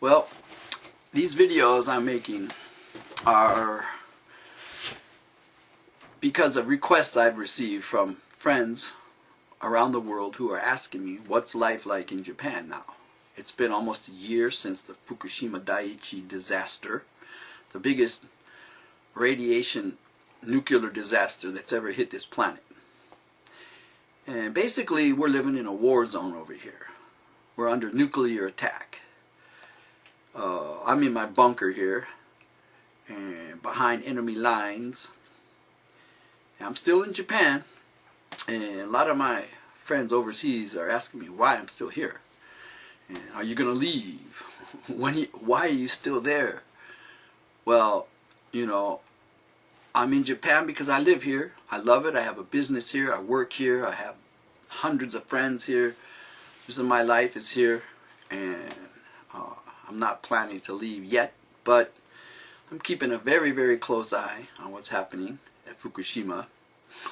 Well, these videos I'm making are because of requests I've received from friends around the world who are asking me what's life like in Japan now. It's been almost a year since the Fukushima Daiichi disaster, the biggest radiation nuclear disaster that's ever hit this planet. And basically we're living in a war zone over here. We're under nuclear attack. I'm in my bunker here and behind enemy lines. And I'm still in Japan, and a lot of my friends overseas are asking me why I'm still here. And are you going to leave? Why are you still there? Well, you know, I'm in Japan because I live here. I love it. I have a business here. I work here. I have hundreds of friends here. This is my life is here, and I'm not planning to leave yet, but I'm keeping a very, very close eye on what's happening at Fukushima,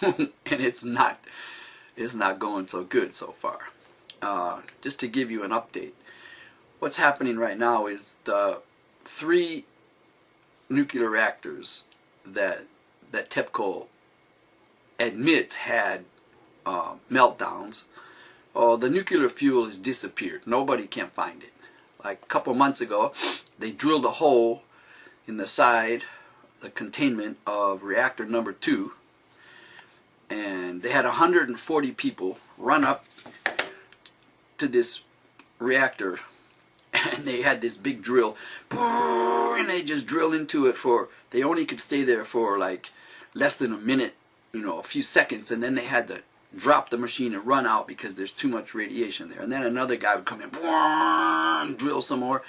and it's not going so good so far. Just to give you an update, what's happening right now is the 3 nuclear reactors that TEPCO admits had meltdowns. Oh, the nuclear fuel has disappeared. Nobody can find it. Like a couple months ago, they drilled a hole in the side, the containment of reactor number 2, and they had 140 people run up to this reactor, and they had this big drill, and they just drilled into it they only could stay there for like less than a minute, a few seconds, and then they had to drop the machine and run out because there's too much radiation there. And then another guy would come in, drill some more,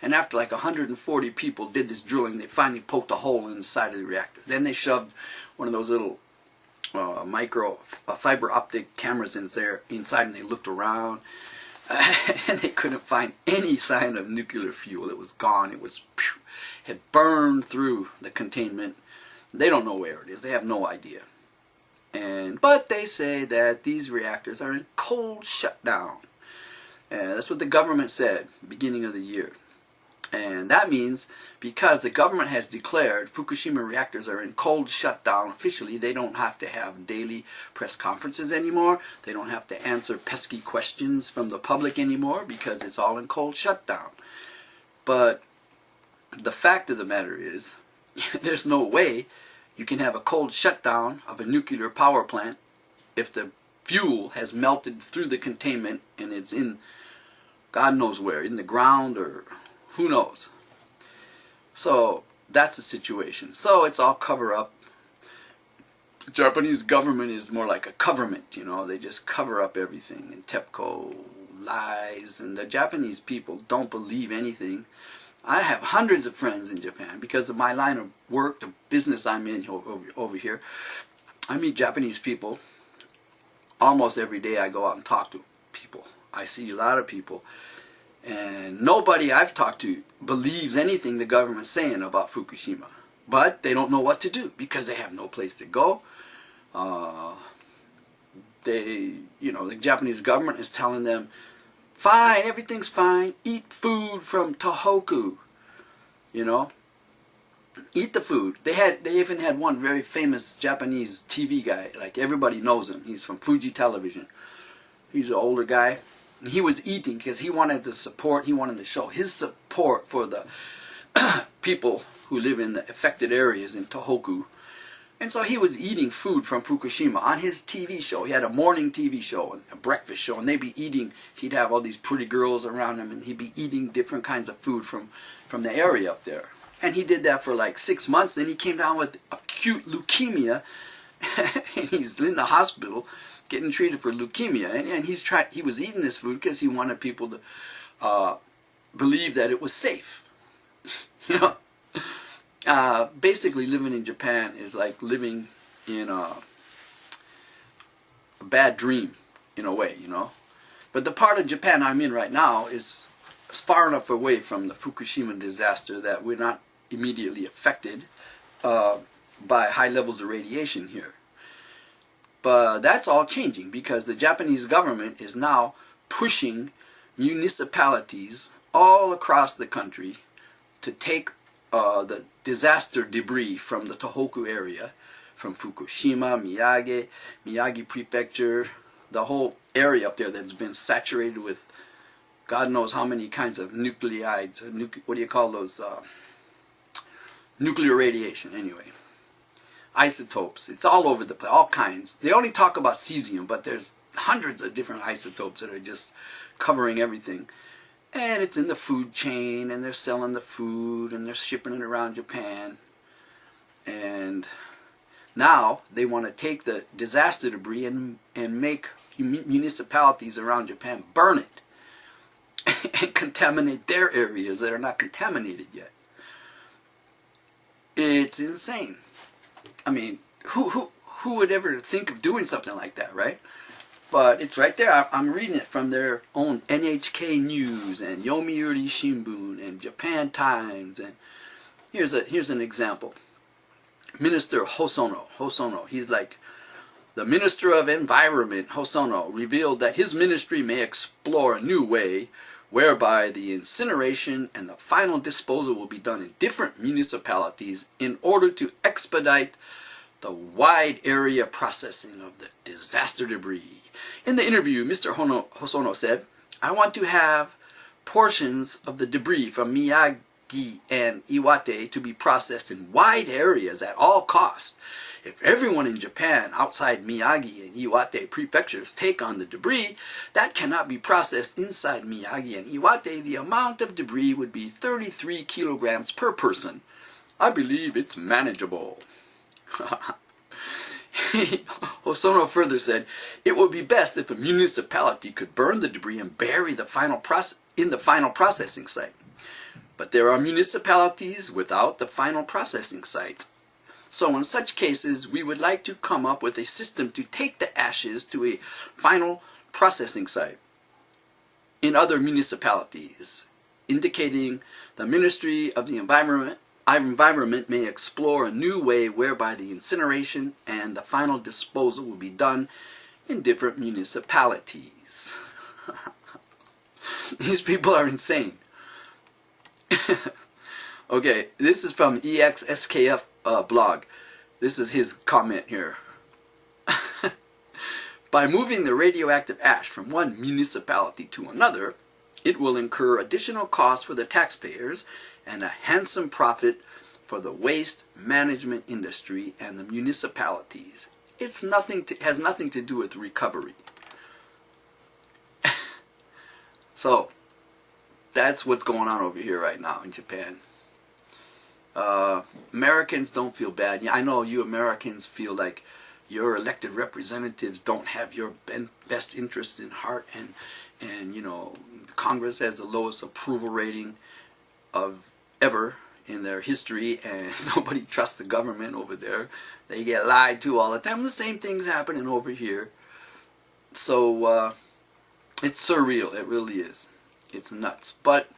and after like 140 people did this drilling, they finally poked a hole in the side of the reactor. Then they shoved one of those little fiber optic cameras inside, and they looked around, and they couldn't find any sign of nuclear fuel. It was gone. It was had burned through the containment. They don't know where it is. They have no idea. But they say that these reactors are in cold shutdown. And that's what the government said beginning of the year. And that means because the government has declared Fukushima reactors are in cold shutdown officially, they don't have to have daily press conferences anymore. They don't have to answer pesky questions from the public anymore because it's all in cold shutdown. But the fact of the matter is, there's no way you can have a cold shutdown of a nuclear power plant if the fuel has melted through the containment and it's in God knows where, in the ground or who knows. So that's the situation. So it's all cover up. The Japanese government is more like a coverment, they just cover up everything, and TEPCO lies, and the Japanese people don't believe anything. I have hundreds of friends in Japan because of my line of work, the business I'm in over here. I meet Japanese people almost every day. I go out and talk to people. I see a lot of people, and nobody I've talked to believes anything the government's saying about Fukushima. But they don't know what to do because they have no place to go. The Japanese government is telling them, fine, everything's fine. Eat food from Tohoku. Eat the food. They even had one very famous Japanese TV guy. Like everybody knows him. He's from Fuji Television. He's an older guy. He was eating because he wanted to show his support for the people who live in the affected areas in Tohoku. And so he was eating food from Fukushima on his TV show. He had a morning TV show and a breakfast show, and they'd be eating. He'd have all these pretty girls around him, and he'd be eating different kinds of food from the area up there. And he did that for like 6 months. Then he came down with acute leukemia, and he's in the hospital getting treated for leukemia. And he was eating this food because he wanted people to believe that it was safe. Basically living in Japan is like living in a bad dream in a way, But the part of Japan I'm in right now is far enough away from the Fukushima disaster that we're not immediately affected by high levels of radiation here. But that's all changing because the Japanese government is now pushing municipalities all across the country to take the disaster debris from the Tohoku area, from Fukushima, Miyagi Prefecture, the whole area up there that's been saturated with God knows how many kinds of nucleides, what do you call those, nuclear radiation, anyway. Isotopes, it's all over the place, all kinds. They only talk about cesium, but there's hundreds of different isotopes that are just covering everything. And it's in the food chain, and they're selling the food, and they're shipping it around Japan. And now they want to take the disaster debris and make municipalities around Japan burn it and contaminate their areas that are not contaminated yet. It's insane. I mean, who would ever think of doing something like that, right? But it's right there. I'm reading it from their own NHK News and Yomiuri Shimbun and Japan Times. And here's an example. Minister Hosono, he's like the Minister of Environment. Hosono revealed that his ministry may explore a new way whereby the incineration and the final disposal will be done in different municipalities in order to expedite the wide area processing of the disaster debris. In the interview, Mr. Hosono said, "I want to have portions of the debris from Miyagi and Iwate to be processed in wide areas at all costs. If everyone in Japan outside Miyagi and Iwate prefectures take on the debris that cannot be processed inside Miyagi and Iwate, the amount of debris would be 33 kilograms per person. I believe it's manageable." Hosono further said, "It would be best if a municipality could burn the debris and bury the final processing site. But there are municipalities without the final processing sites. So in such cases, we would like to come up with a system to take the ashes to a final processing site in other municipalities, indicating the Ministry of the Environment may explore a new way whereby the incineration and the final disposal will be done in different municipalities." These people are insane. Okay, this is from EXSKF blog. This is his comment here. "By moving the radioactive ash from one municipality to another, it will incur additional costs for the taxpayers and a handsome profit for the waste management industry and the municipalities. It's has nothing to do with recovery." So that's what's going on over here right now in Japan. Americans don't feel bad. I know you Americans feel like your elected representatives don't have your best interests in heart, and you know, Congress has the lowest approval rating of ever in their history, and nobody trusts the government over there. They get lied to all the time. The same thing's happening over here. So it's surreal. It really is. It's nuts. But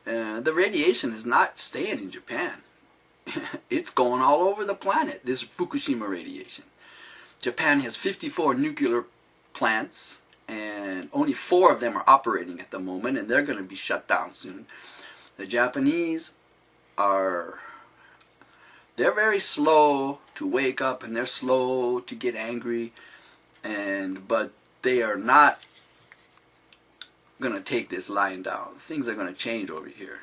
the radiation is not staying in Japan. It's going all over the planet, this Fukushima radiation. Japan has 54 nuclear plants, and only 4 of them are operating at the moment, and they're going to be shut down soon. The Japanese they're very slow to wake up, and they're slow to get angry, but they are not going to take this lying down. Things are going to change over here.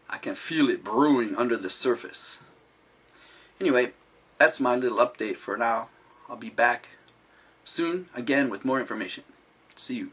I can feel it brewing under the surface. Anyway, that's my little update for now. I'll be back soon again with more information. See you.